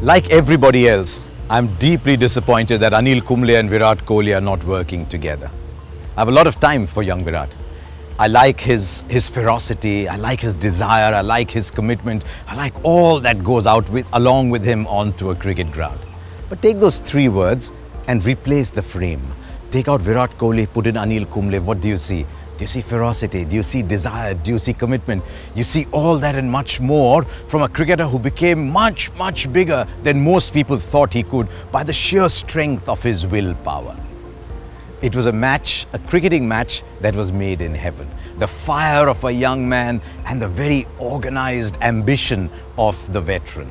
Like everybody else, I'm deeply disappointed that Anil Kumble and Virat Kohli are not working together. I have a lot of time for young Virat. I like his ferocity, I like his desire, I like his commitment, I like all that goes out along with him onto a cricket ground. But take those three words and replace the frame. Take out Virat Kohli, put in Anil Kumble, what do you see? Do you see ferocity? Do you see desire? Do you see commitment? You see all that and much more from a cricketer who became much, much bigger than most people thought he could by the sheer strength of his willpower. It was a match, a cricketing match that was made in heaven. The fire of a young man and the very organized ambition of the veteran.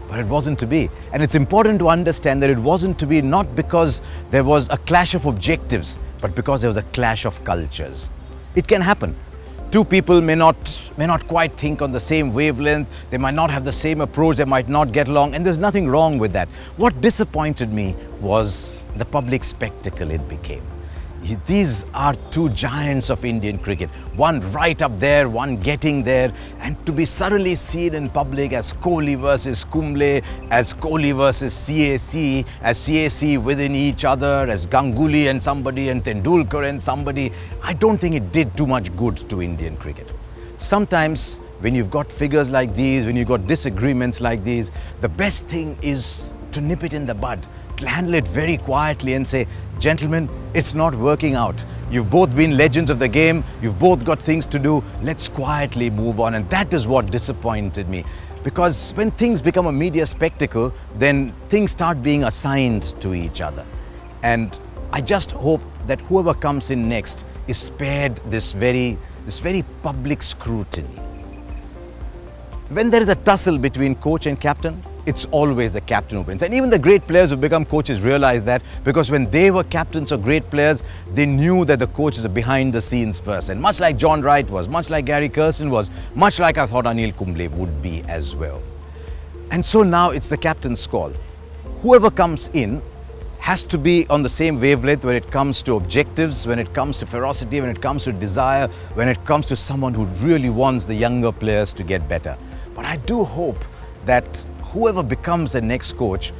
But it wasn't to be. And it's important to understand that it wasn't to be not because there was a clash of objectives, but because there was a clash of cultures. It can happen. Two people may not quite think on the same wavelength, they might not have the same approach, they might not get along, and there's nothing wrong with that. What disappointed me was the public spectacle it became. These are two giants of Indian cricket, one right up there, one getting there, and to be thoroughly seen in public as Kohli versus Kumble, as Kohli versus CAC, as CAC within each other, as Ganguly and somebody and Tendulkar and somebody, I don't think it did too much good to Indian cricket. Sometimes when you've got figures like these, when you've got disagreements like these, the best thing is to nip it in the bud, to handle it very quietly and say, gentlemen, it's not working out. You've both been legends of the game. You've both got things to do. Let's quietly move on. And that is what disappointed me. Because when things become a media spectacle, then things start being assigned to each other. And I just hope that whoever comes in next is spared this very public scrutiny. When there is a tussle between coach and captain, it's always the captain who wins. And even the great players who become coaches realize that, because when they were captains or great players, they knew that the coach is a behind-the-scenes person. Much like John Wright was, much like Gary Kirsten was, much like I thought Anil Kumble would be as well. And so now it's the captain's call. Whoever comes in has to be on the same wavelength when it comes to objectives, when it comes to ferocity, when it comes to desire, when it comes to someone who really wants the younger players to get better. But I do hope that whoever becomes the next coach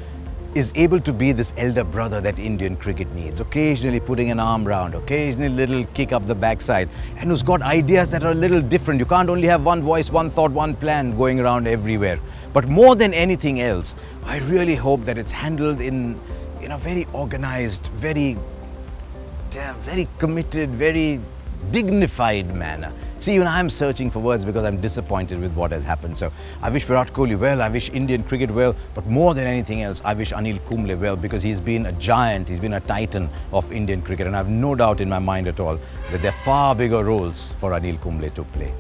is able to be this elder brother that Indian cricket needs, occasionally putting an arm round, occasionally a little kick up the backside, and who's got ideas that are a little different. You can't only have one voice, one thought, one plan going around everywhere. But more than anything else, I really hope that it's handled in a very organized, very committed, very dignified manner. See, even I'm searching for words because I'm disappointed with what has happened. So I wish Virat Kohli well, I wish Indian cricket well, but more than anything else, I wish Anil Kumble well, because he's been a giant, he's been a titan of Indian cricket, and I have no doubt in my mind at all that there are far bigger roles for Anil Kumble to play.